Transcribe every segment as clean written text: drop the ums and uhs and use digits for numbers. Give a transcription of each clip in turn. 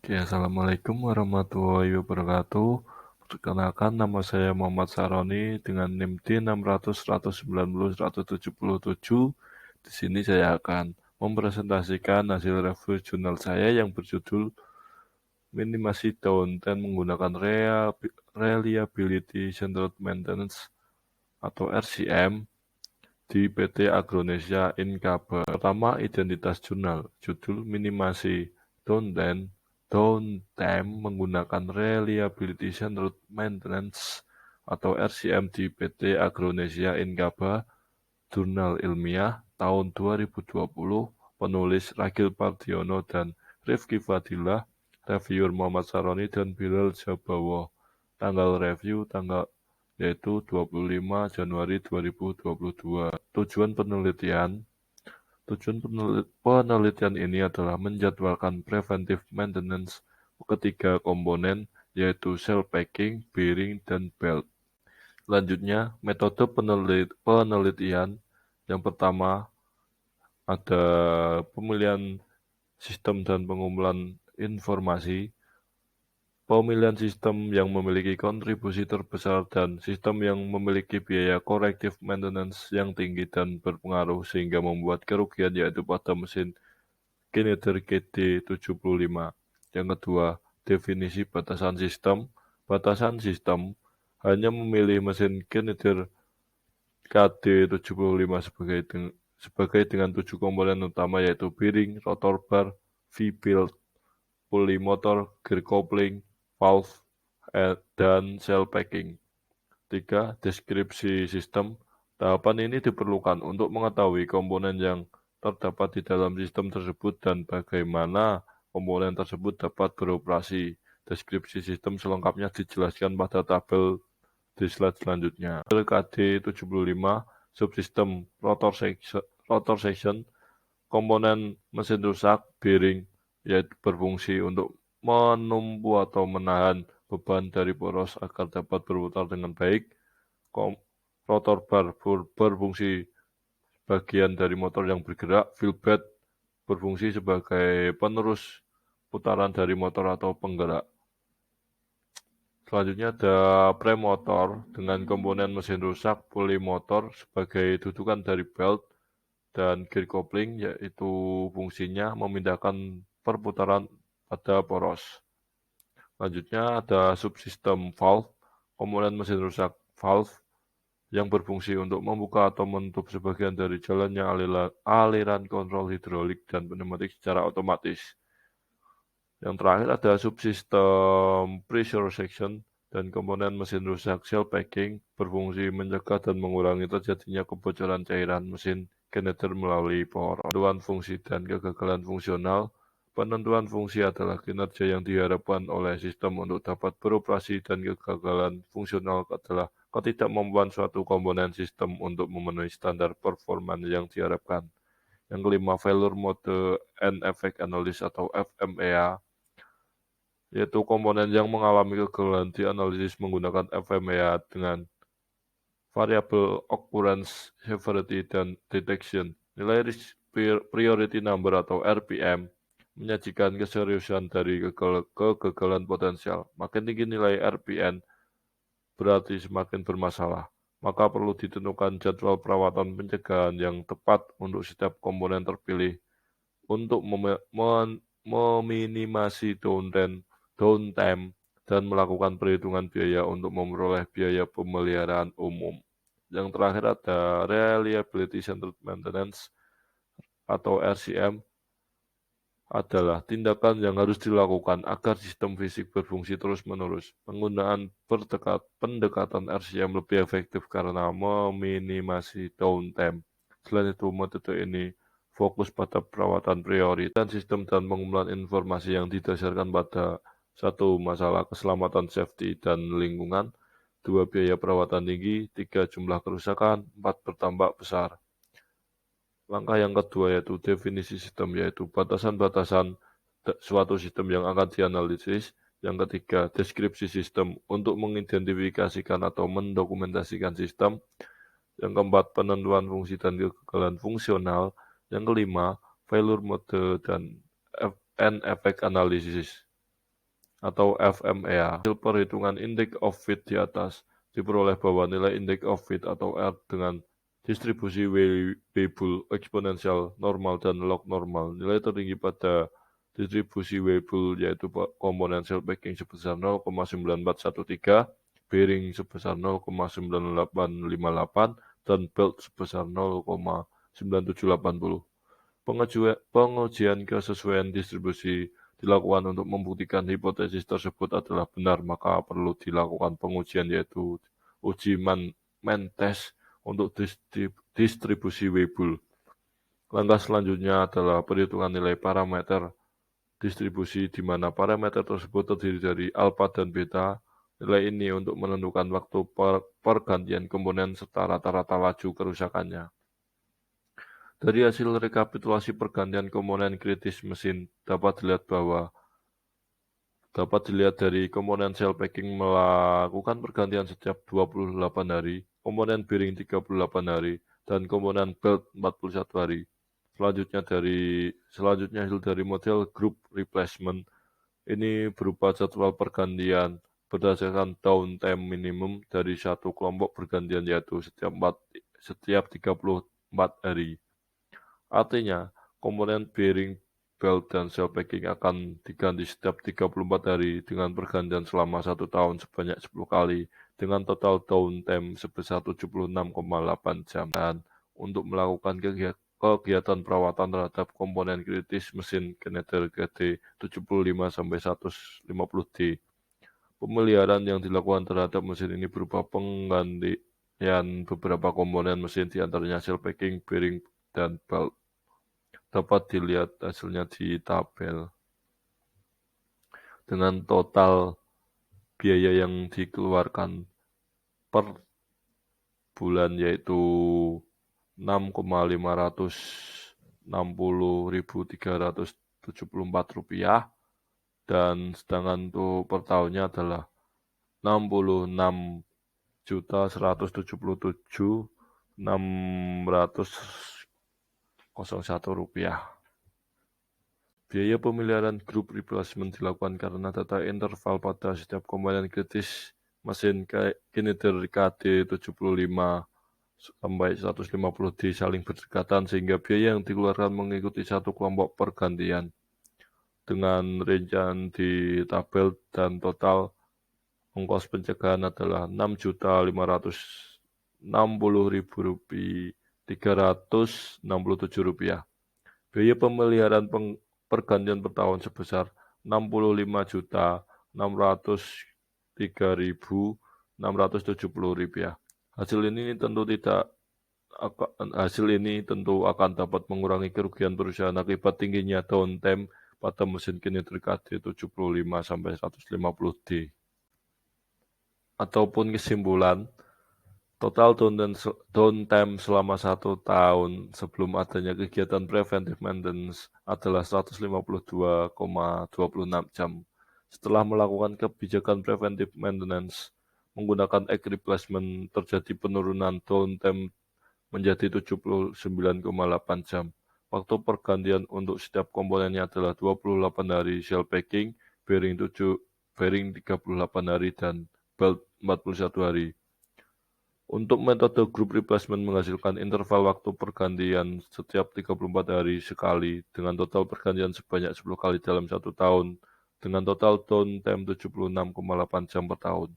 Oke, Assalamualaikum warahmatullahi wabarakatuh. Perkenalkan, nama saya Muhammad Saroni dengan NIM D600-190-177. Di sini saya akan mempresentasikan hasil review jurnal saya yang berjudul Minimasi Downtime menggunakan Reliability Centered Maintenance atau RCM di PT Agronesia Inkaba. Pertama, identitas jurnal. Judul Minimasi Downtime menggunakan Reliability Centered Maintenance atau RCM di PT Agronesia Inkaba, jurnal ilmiah tahun 2020, penulis Ragil Pardiono dan Rifki Fadilah, reviewer Muhammad Saroni dan Bilal Jabawo. Tanggal review yaitu 25 Januari 2022. Tujuan penelitian ini adalah menjadwalkan preventive maintenance ketiga komponen, yaitu cell packing, bearing, dan belt. Selanjutnya, metode penelitian yang pertama ada pemilihan sistem dan pengumpulan informasi, pemilihan sistem yang memiliki kontribusi terbesar dan sistem yang memiliki biaya corrective maintenance yang tinggi dan berpengaruh sehingga membuat kerugian, yaitu pada mesin Kinetic KD75. Yang kedua, definisi batasan sistem. Batasan sistem hanya memilih mesin Kinetic KD75 dengan 7 komponen utama, yaitu bearing, rotor bar, V-belt, pulley motor, gear coupling, valve, dan cell packing. 3. Deskripsi sistem. Tahapan ini diperlukan untuk mengetahui komponen yang terdapat di dalam sistem tersebut dan bagaimana komponen tersebut dapat beroperasi. Deskripsi sistem selengkapnya dijelaskan pada tabel di slide selanjutnya. KD75, subsistem rotor section, komponen mesin rusak, bearing, yaitu berfungsi untuk menumpu atau menahan beban dari poros agar dapat berputar dengan baik. Rotor bar berfungsi bagian dari motor yang bergerak. Wheel bed berfungsi sebagai penerus putaran dari motor atau penggerak. Selanjutnya ada premotor dengan komponen mesin rusak, pulley motor sebagai dudukan dari belt, dan gear coupling, yaitu fungsinya memindahkan perputaran pada poros. Selanjutnya ada subsistem valve, komponen mesin rusak valve yang berfungsi untuk membuka atau menutup sebagian dari jalannya aliran kontrol hidrolik dan pneumatik secara otomatis. Yang terakhir ada subsistem pressure section dan komponen mesin rusak cell packing, berfungsi mencegah dan mengurangi terjadinya kebocoran cairan mesin kinetic melalui poros. Penentuan fungsi dan kegagalan fungsional. Penentuan fungsi adalah kinerja yang diharapkan oleh sistem untuk dapat beroperasi, dan kegagalan fungsional adalah ketidakmampuan suatu komponen sistem untuk memenuhi standar performa yang diharapkan. Yang kelima, failure mode and effect analysis atau FMEA, yaitu komponen yang mengalami kegagalan dianalisis menggunakan FMEA dengan variable occurrence, severity, dan detection. Nilai risk priority number atau RPM menyajikan keseriusan dari kegagalan potensial. Makin tinggi nilai RPM berarti semakin bermasalah. Maka perlu ditentukan jadwal perawatan pencegahan yang tepat untuk setiap komponen terpilih untuk meminimasi downtime dan melakukan perhitungan biaya untuk memperoleh biaya pemeliharaan umum. Yang terakhir ada Reliability Centered Maintenance atau RCM, adalah tindakan yang harus dilakukan agar sistem fisik berfungsi terus-menerus. Penggunaan pendekatan RCM lebih efektif karena meminimasi downtime. Selain itu, metode ini fokus pada perawatan prioritas dan sistem dan pengumpulan informasi yang didasarkan pada 1. Masalah keselamatan safety dan lingkungan, 2. Biaya perawatan tinggi, 3. Jumlah kerusakan, 4. Bertambah besar. Langkah yang kedua yaitu definisi sistem, yaitu batasan-batasan suatu sistem yang akan dianalisis. Yang ketiga, deskripsi sistem untuk mengidentifikasikan atau mendokumentasikan sistem. Yang keempat, penentuan fungsi dan kegagalan fungsional. Yang kelima, failure mode dan effect analysis. atau FMEA. Hasil perhitungan Index of Fit di atas diperoleh bahwa nilai Index of Fit atau R dengan distribusi Weibull eksponensial normal dan log normal. Nilai tertinggi pada distribusi Weibull yaitu komponen cell packing sebesar 0,9413, bearing sebesar 0,9858, dan belt sebesar 0,9780. Pengujian kesesuaian distribusi dilakukan untuk membuktikan hipotesis tersebut adalah benar, maka perlu dilakukan pengujian yaitu uji Mann test untuk distribusi Weibull. Langkah selanjutnya adalah perhitungan nilai parameter distribusi di mana parameter tersebut terdiri dari alfa dan beta. Nilai ini untuk menentukan waktu pergantian komponen serta rata-rata laju kerusakannya. Dari hasil rekapitulasi pergantian komponen kritis mesin dapat dilihat dari komponen cell packing melakukan pergantian setiap 28 hari, komponen bearing 38 hari, dan komponen belt 41 hari. Selanjutnya hasil dari model group replacement ini berupa jadwal pergantian berdasarkan downtime minimum dari satu kelompok pergantian yaitu setiap 34 hari. Artinya, komponen bearing, belt, dan cell packing akan diganti setiap 34 hari dengan pergantian selama 1 tahun sebanyak 10 kali dengan total downtime sebesar 76,8 jam. Dan untuk melakukan kegiatan perawatan terhadap komponen kritis mesin Schneider GT 75-150D. Pemeliharaan yang dilakukan terhadap mesin ini berupa penggantian beberapa komponen mesin diantaranya cell packing, bearing, dan belt. Dapat dilihat hasilnya di tabel. Dengan total biaya yang dikeluarkan per bulan yaitu Rp6.560.374 dan sedangkan untuk per tahunnya adalah Rp66.177.601. Biaya pemeliharaan group replacement dilakukan karena data interval pada setiap komponen kritis mesin Schneider KD 75-150D saling berdekatan sehingga biaya yang dikeluarkan mengikuti satu kelompok pergantian. Dengan rincian di tabel dan total ongkos pencegahan adalah Rp6.050.367. Biaya pemeliharaan pergantian per tahun sebesar Rp65.603.670. Hasil ini tentu akan dapat mengurangi kerugian perusahaan akibat tingginya downtime pada mesin Schneider KD 75-150D. Ataupun kesimpulan, total downtime selama 1 tahun sebelum adanya kegiatan preventive maintenance adalah 152,26 jam. Setelah melakukan kebijakan preventive maintenance menggunakan egg replacement, terjadi penurunan downtime menjadi 79,8 jam. Waktu pergantian untuk setiap komponennya adalah 28 hari shell packing, bearing 38 hari, dan belt 41 hari. Untuk metode group replacement menghasilkan interval waktu pergantian setiap 34 hari sekali dengan total pergantian sebanyak 10 kali dalam 1 tahun dengan total downtime 76,8 jam per tahun.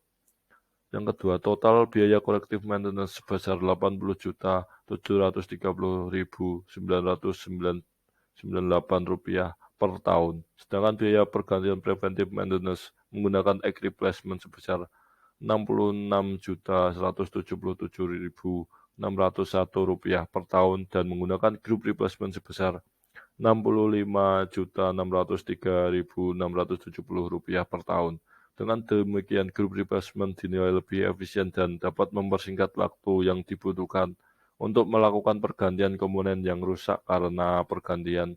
Yang kedua, total biaya corrective maintenance sebesar Rp80.730.998 per tahun. Sedangkan biaya pergantian preventive maintenance menggunakan egg replacement sebesar Rp66.177.601 per tahun dan menggunakan group replacement sebesar Rp65.603.670 per tahun. Dengan demikian, group replacement dinilai lebih efisien dan dapat mempersingkat waktu yang dibutuhkan untuk melakukan pergantian komponen yang rusak karena pergantian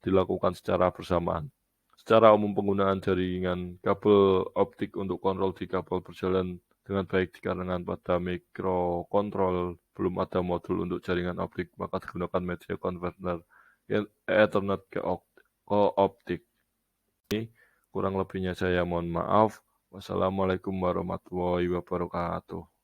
dilakukan secara bersamaan. Secara umum, penggunaan jaringan kabel optik untuk kontrol di kabel berjalan dengan baik dikarenakan pada mikrokontrol belum ada modul untuk jaringan optik, maka digunakan media converter Ethernet ke optik. Ini Kurang lebihnya saya mohon maaf. Wassalamualaikum warahmatullahi wabarakatuh.